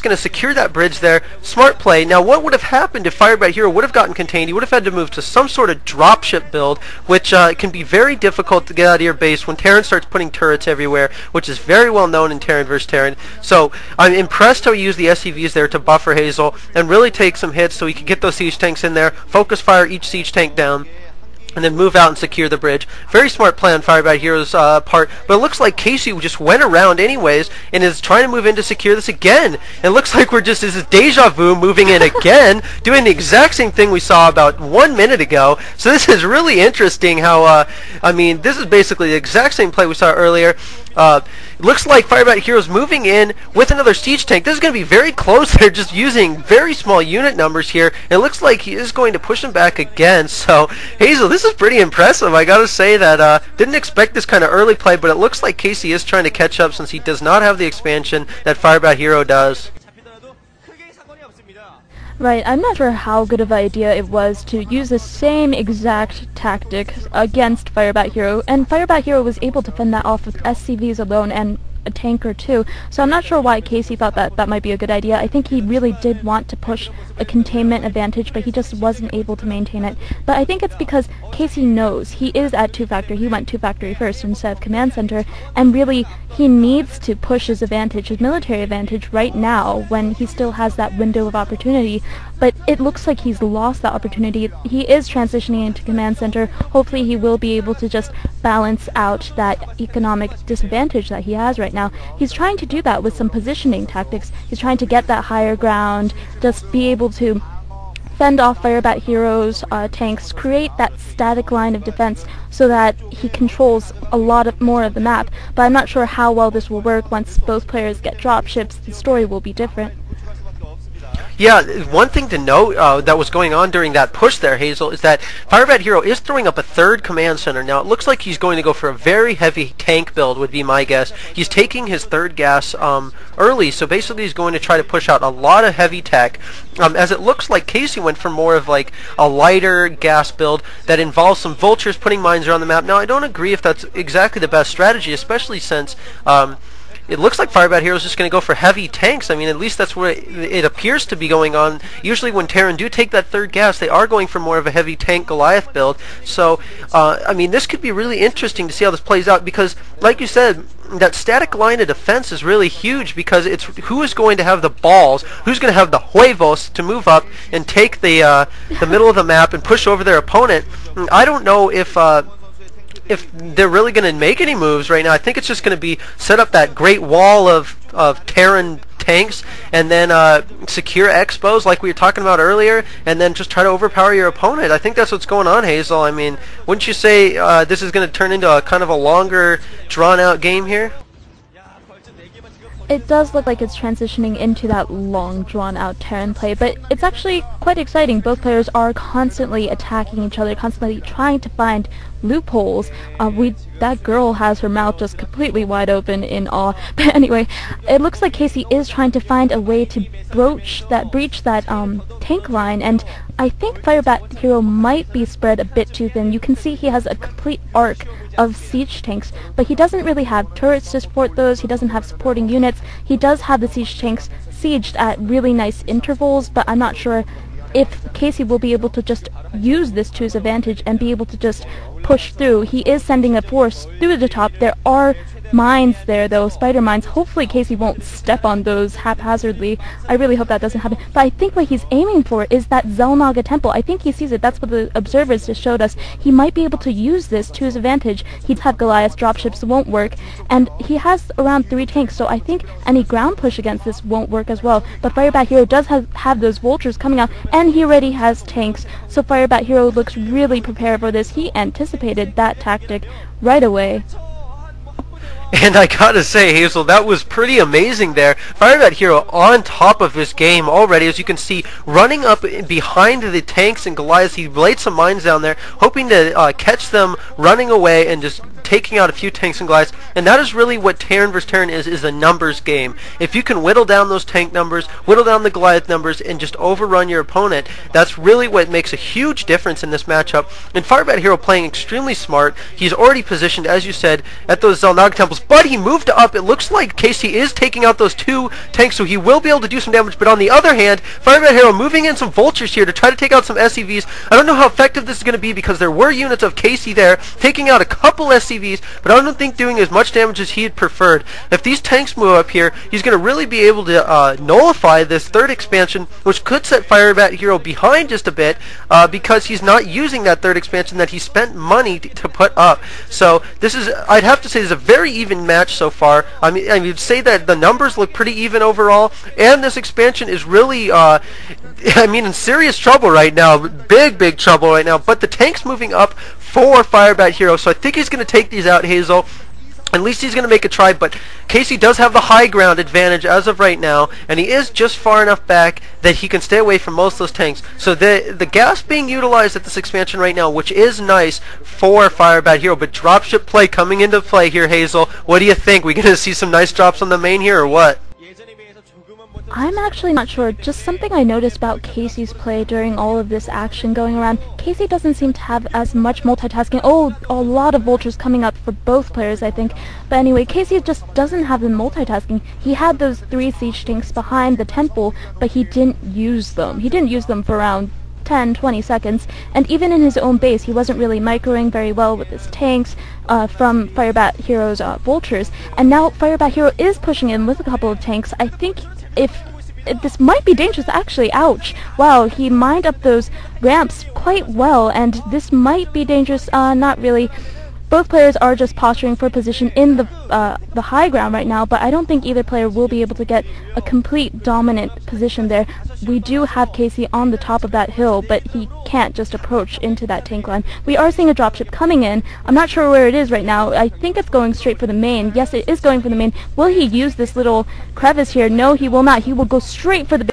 going to secure that bridge there. Smart play. Now, what would have happened if firebathero would have gotten contained? He would have had to move to some sort of dropship build, which can be very difficult to get out of your base when Terran starts putting turrets everywhere, which is very well known in Terran vs. Terran. So I'm impressed how he used the SCVs there to buffer Hazel and really take some hits so he could get those siege tanks in there, focus fire each siege tank down, and then move out and secure the bridge. Very smart play on firebathero's part, but it looks like Casey just went around anyways and is trying to move in to secure this again. It looks like this is deja vu moving in again, doing the exact same thing we saw about 1 minute ago. So this is really interesting how, I mean, this is basically the exact same play we saw earlier. It looks like firebathero's moving in with another siege tank. This is going to be very close. They're just using very small unit numbers here. It looks like he is going to push him back again. So, Hazel, this is pretty impressive. I got to say that didn't expect this kind of early play, but it looks like Casey is trying to catch up since he does not have the expansion that firebathero does. Right, I'm not sure how good of an idea it was to use the same exact tactic against firebathero, and firebathero was able to fend that off with SCVs alone and a tank or two, so I'm not sure why Casey thought that that might be a good idea. I think he really did want to push a containment advantage, but he just wasn't able to maintain it. But I think it's because Casey knows he is at 2-factory. He went 2-factory first instead of command center, and really he needs to push his advantage, his military advantage, right now when he still has that window of opportunity. But it looks like he's lost that opportunity. He is transitioning into command center. Hopefully he will be able to just balance out that economic disadvantage that he has right now. He's trying to do that with some positioning tactics. He's trying to get that higher ground, just be able to fend off firebathero's tanks, create that static line of defense so that he controls a lot more of the map. But I'm not sure how well this will work. Once both players get dropships, the story will be different. Yeah, one thing to note that was going on during that push there, Hazel, is that firebathero is throwing up a third command center. Now, it looks like he's going to go for a very heavy tank build, would be my guess. He's taking his third gas early, so basically he's going to try to push out a lot of heavy tech, as it looks like Casey went for more of like a lighter gas build that involves some vultures putting mines around the map. Now, I don't agree if that's exactly the best strategy, especially since it looks like firebathero is just going to go for heavy tanks. I mean, at least that's what it appears to be going on. Usually when Terran do take that third gas, they are going for more of a heavy tank Goliath build. So, I mean, this could be really interesting to see how this plays out because, like you said, that static line of defense is really huge because it's who is going to have the balls, who's going to have the huevos to move up and take the middle of the map and push over their opponent. I don't know if they're really going to make any moves right now. I think it's just going to be set up that great wall of Terran tanks and then secure expos like we were talking about earlier and then just try to overpower your opponent. I think that's what's going on, Hazel. I mean, wouldn't you say this is going to turn into a kind of a longer, drawn-out game here? It does look like it's transitioning into that long, drawn-out Terran play, but it's actually quite exciting. Both players are constantly attacking each other, constantly trying to find loopholes. That girl has her mouth just completely wide open in awe. But anyway, it looks like Casey is trying to find a way to breach that tank line, and I think firebathero might be spread a bit too thin. You can see he has a complete arc of siege tanks, but he doesn't really have turrets to support those. He doesn't have supporting units. He does have the siege tanks sieged at really nice intervals, but I'm not sure if Casey will be able to just use this to his advantage and be able to just push through. He is sending a force through the top. There are mines there, though, spider mines. Hopefully Casey won't step on those haphazardly. I really hope that doesn't happen. But I think what he's aiming for is that Xel'Naga temple. I think he sees it. That's what the observers just showed us. He might be able to use this to his advantage. He'd have Goliath's dropships won't work, and he has around 3 tanks, so I think any ground push against this won't work as well. But firebathero does have those vultures coming out, and he already has tanks, so firebathero looks really prepared for this. He anticipated that tactic right away. And I gotta say, Hazel, that was pretty amazing there. firebathero on top of this game already, as you can see, running up behind the tanks and Goliaths. He laid some mines down there, hoping to catch them running away and just taking out a few tanks and Goliaths. And that is really what Terran vs. Terran is a numbers game. If you can whittle down those tank numbers, whittle down the Goliath numbers, and just overrun your opponent, that's really what makes a huge difference in this matchup. And firebathero playing extremely smart. He's already positioned, as you said, at those Xel'Naga temples. levels, but he moved up. It looks like Casey is taking out those 2 tanks, so he will be able to do some damage. But on the other hand, firebathero moving in some vultures here to try to take out some SCVs. I don't know how effective this is going to be because there were units of Casey there taking out a couple SCVs, but I don't think doing as much damage as he had preferred. If these tanks move up here, he's going to really be able to nullify this 3rd expansion, which could set firebathero behind just a bit because he's not using that 3rd expansion that he spent money to put up. So this is, I'd have to say, this is a very even match so far. I mean, you'd say that the numbers look pretty even overall, and this expansion is really, I mean, in serious trouble right now. Big trouble right now. But the tank's moving up for firebathero, so I think he's going to take these out, Hazel. At least he's going to make a try, but Casey does have the high ground advantage as of right now, and he is just far enough back that he can stay away from most of those tanks. So the gas being utilized at this expansion right now, which is nice for firebathero, but dropship play coming into play here, Hazel. What do you think? We going to see some nice drops on the main here, or what? I'm actually not sure. Just something I noticed about Casey's play during all of this action going around. Casey doesn't seem to have as much multitasking. Oh, a lot of vultures coming up for both players, I think. But anyway, Casey just doesn't have the multitasking. He had those 3 siege tanks behind the temple, but he didn't use them. He didn't use them for around 10-20 seconds, and even in his own base he wasn't really microing very well with his tanks from firebathero's vultures, and now firebathero is pushing in with a couple of tanks. I think if this might be dangerous, actually. Ouch. Wow, he mined up those ramps quite well, and this might be dangerous. Not really. Both players are just posturing for position in the high ground right now, but I don't think either player will be able to get a complete dominant position there. We do have Casey on the top of that hill, but he can't just approach into that tank line. We are seeing a dropship coming in. I'm not sure where it is right now. I think it's going straight for the main. Yes, it is going for the main. Will he use this little crevice here? No, he will not. He will go straight for the